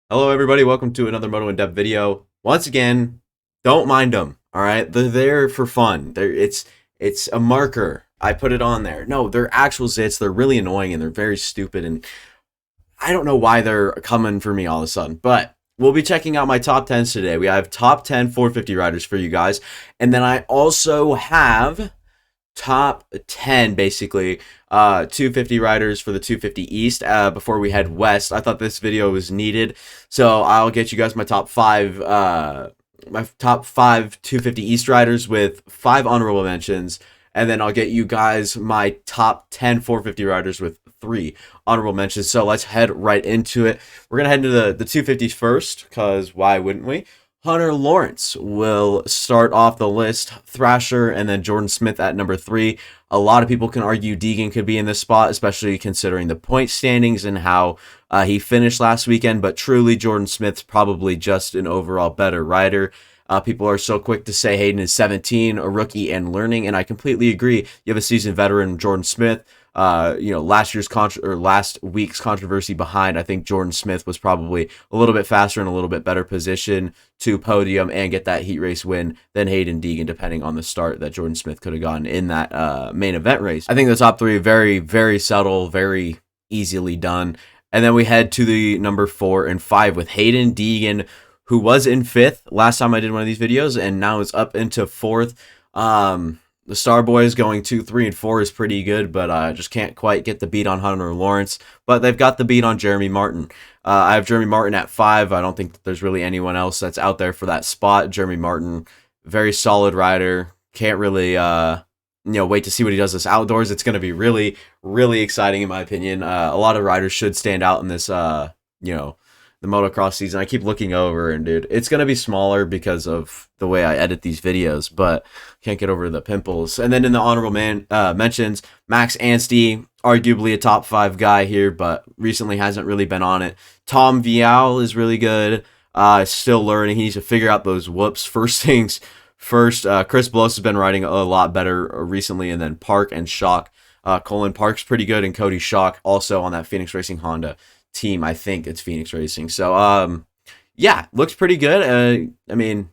Hello, everybody. Welcome to another Moto in-depth video. Once again, don't mind them. All right, they're there for fun. It's a marker. I put it on there. No, they're actual zits. They're really annoying and they're very stupid. And I don't know why they're coming for me all of a sudden. But we'll be checking out my top 10s today. We have top 10 450 riders for you guys, and then I also have top 10 basically 250 riders for the 250 East. Before we head west, I thought this video was needed, so I'll get you guys my top five 250 East riders with 5 honorable mentions, and then I'll get you guys my top 10 450 riders with 3 honorable mentions. So let's head right into it. We're gonna head into the 250s first, because why wouldn't we? Hunter Lawrence will start off the list. Thrasher and then Jordan Smith at number 3. A lot of people can argue Deegan could be in this spot, especially considering the point standings and how he finished last weekend. But truly, Jordan Smith's probably just an overall better rider. People are so quick to say Haiden is 17, a rookie and learning, and I completely agree. You have a seasoned veteran, Jordan Smith. Last week's controversy behind, I think Jordan Smith was probably a little bit faster and a little bit better position to podium and get that heat race win than Haiden Deegan, depending on the start that Jordan Smith could have gotten in that main event race. I think the top 3 very, very subtle, very easily done. And then we head to the number 4 and 5 with Haiden Deegan, who was in 5th last time I did one of these videos, and now is up into 4th. The Star Boys going 2, 3, and 4 is pretty good, but just can't quite get the beat on Hunter Lawrence. But they've got the beat on Jeremy Martin. I have Jeremy Martin at 5. I don't think that there's really anyone else that's out there for that spot. Jeremy Martin, very solid rider. Can't really wait to see what he does this outdoors. It's going to be really, really exciting in my opinion. A lot of riders should stand out in this, the motocross season. I keep looking over, and dude, it's going to be smaller because of the way I edit these videos, but can't get over the pimples. And then in the honorable mentions, Max Anstey, arguably a top 5 guy here, but recently hasn't really been on it. Tom Vial is really good. Still learning. He needs to figure out those whoops. First things first, Chris Bloss has been riding a lot better recently, and then Park and Shock. Colin Park's pretty good, and Cody Shock also on that Phoenix Racing Honda team. I think it's Phoenix Racing. So yeah, looks pretty good. I mean,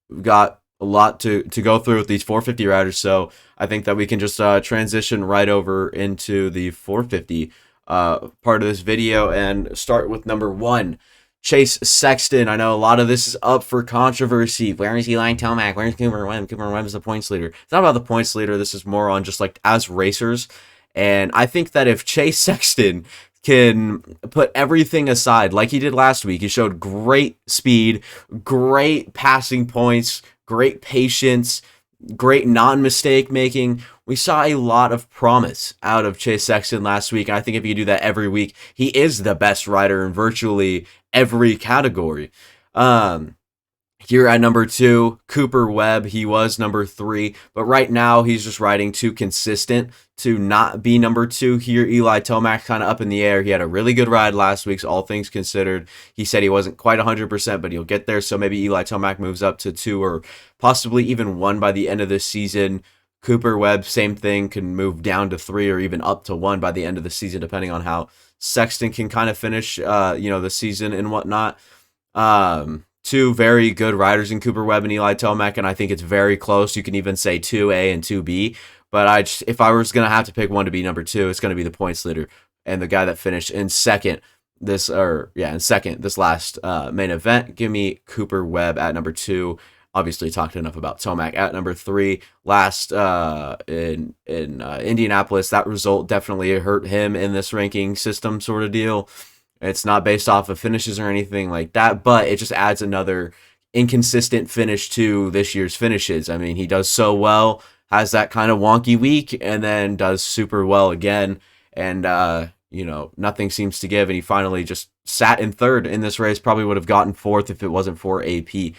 we've got a lot to go through with these 450 riders, so I think that we can just transition right over into the 450 part of this video and start with number 1, Chase Sexton. I know a lot of this is up for controversy. Where is Eli Tomac? Where's Cooper Webb? Cooper Webb is the points leader. It's not about the points leader. This is more on just like as racers. And I think that if Chase Sexton can put everything aside like he did last week, he showed great speed, great passing points, great patience, great non-mistake making. We saw a lot of promise out of Chase Sexton last week, and I think if you do that every week, he is the best rider in virtually every category. Here at number 2, Cooper Webb. He was number 3, but right now he's just riding too consistent to not be number 2 here. Eli Tomac kind of up in the air. He had a really good ride last week, so all things considered. He said he wasn't quite 100%, but he'll get there, so maybe Eli Tomac moves up to 2 or possibly even 1 by the end of this season. Cooper Webb, same thing, can move down to 3 or even up to 1 by the end of the season, depending on how Sexton can kind of finish, the season and whatnot. 2 very good riders in Cooper Webb and Eli Tomac, and I think it's very close. You can even say 2A and 2B, but if I was going to have to pick one to be number 2, it's going to be the points leader and the guy that finished in second this last main event. Give me Cooper Webb at number 2. Obviously talked enough about Tomac at number 3. Last in Indianapolis, that result definitely hurt him in this ranking system sort of deal. It's not based off of finishes or anything like that, but it just adds another inconsistent finish to this year's finishes. I mean, he does so well, has that kind of wonky week, and then does super well again. And, nothing seems to give. And he finally just sat in 3rd in this race. Probably would have gotten 4th if it wasn't for AP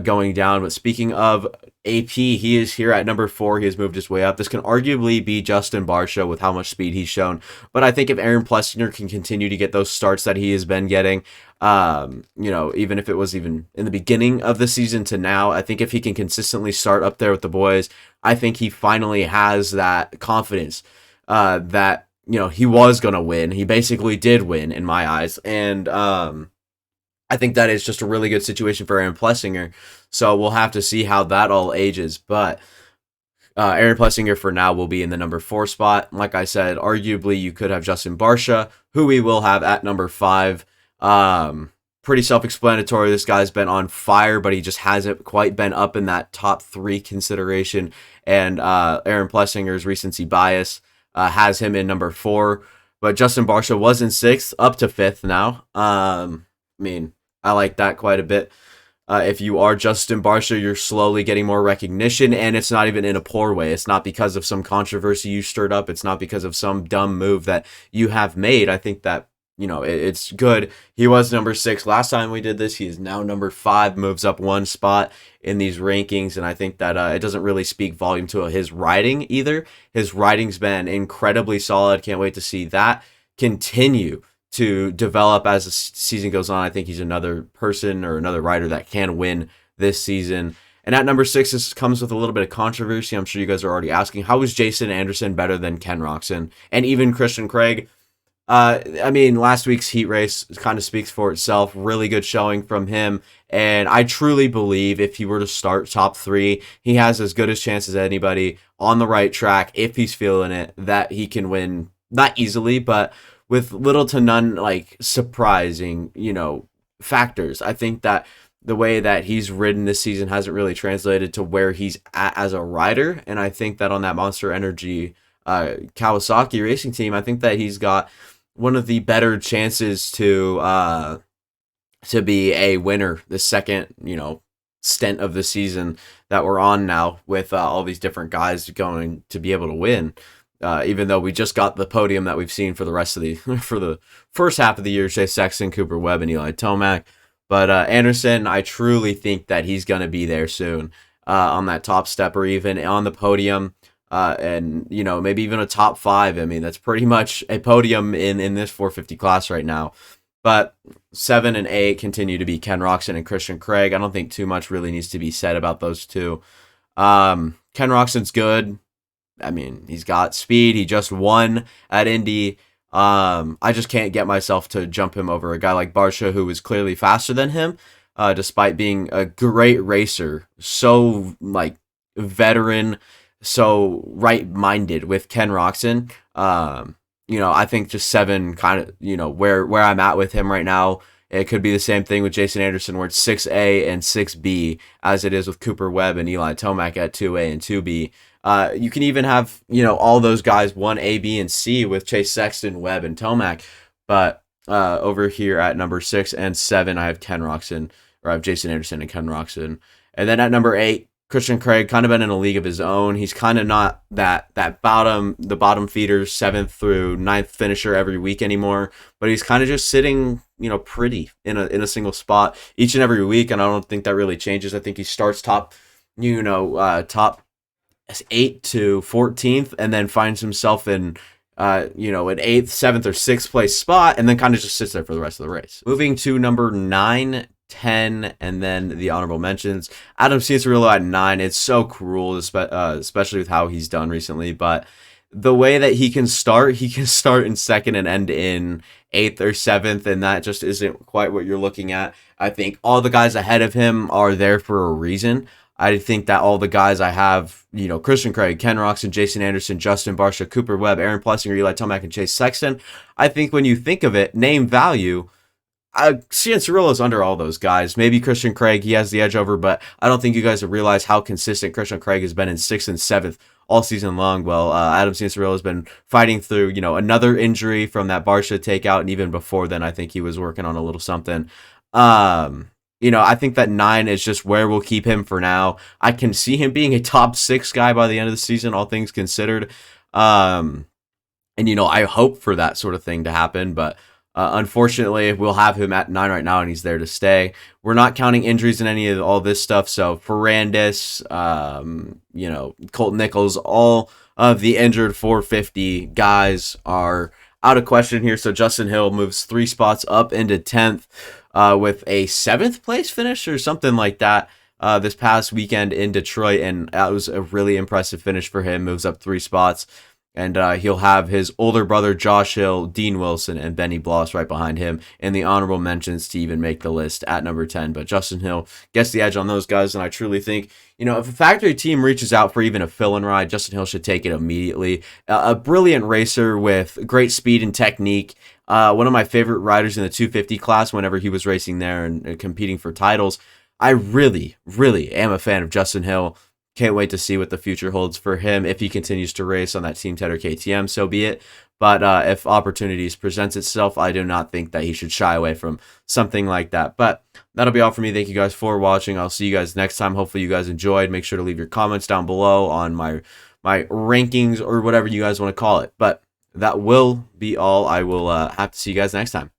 going down. But speaking of AP, he is here at number 4. He has moved his way up. This can arguably be Justin Barcia with how much speed he's shown. But I think if Aaron Plessinger can continue to get those starts that he has been getting, even if it was even in the beginning of the season to now, I think if he can consistently start up there with the boys, I think he finally has that confidence that, he was going to win. He basically did win in my eyes. And I think that is just a really good situation for Aaron Plessinger. So we'll have to see how that all ages. But Aaron Plessinger for now will be in the number 4 spot. Like I said, arguably you could have Justin Barcia, who we will have at number 5. Pretty self-explanatory. This guy's been on fire, but he just hasn't quite been up in that top 3 consideration. And Aaron Plessinger's recency bias has him in number 4. But Justin Barcia was in 6th, up to 5th now. I mean, I like that quite a bit. If you are Justin Barcia, you're slowly getting more recognition, and it's not even in a poor way. It's not because of some controversy you stirred up. It's not because of some dumb move that you have made. I think that, it's good. He was number 6 last time we did this. He is now number 5, moves up 1 spot in these rankings, and I think that it doesn't really speak volume to his writing either. His writing's been incredibly solid. Can't wait to see that continue to develop as the season goes on. I think he's another person or another rider that can win this season. And at number 6, this comes with a little bit of controversy. I'm sure you guys are already asking, how is Jason Anderson better than Ken Roczen and even Christian Craig? Last week's heat race kind of speaks for itself. Really good showing from him. And I truly believe if he were to start top 3, he has as good a chance as anybody on the right track, if he's feeling it, that he can win, not easily, but with little to none surprising, factors. I think that the way that he's ridden this season hasn't really translated to where he's at as a rider. And I think that on that Monster Energy Kawasaki racing team, I think that he's got one of the better chances to be a winner the second, stint of the season that we're on now, with all these different guys going to be able to win. Even though we just got the podium that we've seen for the rest of for the first half of the year, Chase Sexton, Cooper Webb, and Eli Tomac. But Anderson, I truly think that he's going to be there soon on that top step, or even on the podium, and maybe even a top 5. I mean, that's pretty much a podium in this 450 class right now. But 7 and 8 continue to be Ken Roczen and Christian Craig. I don't think too much really needs to be said about those two. Ken Roczen's good. I mean, he's got speed. He just won at Indy. I just can't get myself to jump him over a guy like Barcia, who is clearly faster than him, despite being a great racer. So, veteran, so right-minded with Ken Roczen. I think just 7 kind of, where I'm at with him right now. It could be the same thing with Jason Anderson, where it's 6A and 6B, as it is with Cooper Webb and Eli Tomac at 2A and 2B. You can even have, all those guys 1A, B, and C with Chase Sexton, Webb, and Tomac. But over here at number 6 and 7, I have Ken Roczen, or I have Jason Anderson and Ken Roczen. And then at number 8, Christian Craig, kind of been in a league of his own. He's kind of not the bottom feeder, 7th through 9th finisher every week anymore. But he's kind of just sitting, pretty in a single spot each and every week. And I don't think that really changes. I think he starts top 8 to 14th, and then finds himself in an 8th, 7th, or 6th place spot, and then kind of just sits there for the rest of the race. Moving to number 9, 10, and then the honorable mentions. Adam Cianciarulo at 9. It's so cruel, especially with how he's done recently, but the way that he can start in 2nd and end in 8th or 7th, and that just isn't quite what you're looking at. I think all the guys ahead of him are there for a reason. I think that all the guys I have, Christian Craig, Ken Roczen, Jason Anderson, Justin Barcia, Cooper Webb, Aaron Plessinger, Eli Tomac, and Chase Sexton, I think when you think of it, name value, Cianciarulo is under all those guys. Maybe Christian Craig, he has the edge over, but I don't think you guys have realized how consistent Christian Craig has been in 6th and 7th all season long. Well, Adam Cianciarulo has been fighting through, another injury from that Barcia takeout, and even before then, I think he was working on a little something. I think that 9 is just where we'll keep him for now. I can see him being a top 6 guy by the end of the season, all things considered. I hope for that sort of thing to happen, but unfortunately, we'll have him at 9 right now, and he's there to stay. We're not counting injuries in any of all this stuff, so Ferrandis, Colton Nichols, all of the injured 450 guys are out of question here, so Justin Hill moves 3 spots up into 10th. With a 7th place finish or something like that this past weekend in Detroit, and that was a really impressive finish for him. Moves up 3 spots. And he'll have his older brother Josh Hill, Dean Wilson, and Benny Bloss right behind him in the honorable mentions to even make the list at number 10. But Justin Hill gets the edge on those guys, and I truly think, if a factory team reaches out for even a fill-in ride, Justin Hill should take it immediately. A brilliant racer with great speed and technique. One of my favorite riders in the 250 class whenever he was racing there and competing for titles. I really, really am a fan of Justin Hill. Can't wait to see what the future holds for him. If he continues to race on that Team Tedder KTM, so be it. But if opportunities presents itself, I do not think that he should shy away from something like that. But that'll be all for me. Thank you guys for watching. I'll see you guys next time. Hopefully you guys enjoyed. Make sure to leave your comments down below on my rankings or whatever you guys want to call it. But that will be all. I will have to see you guys next time.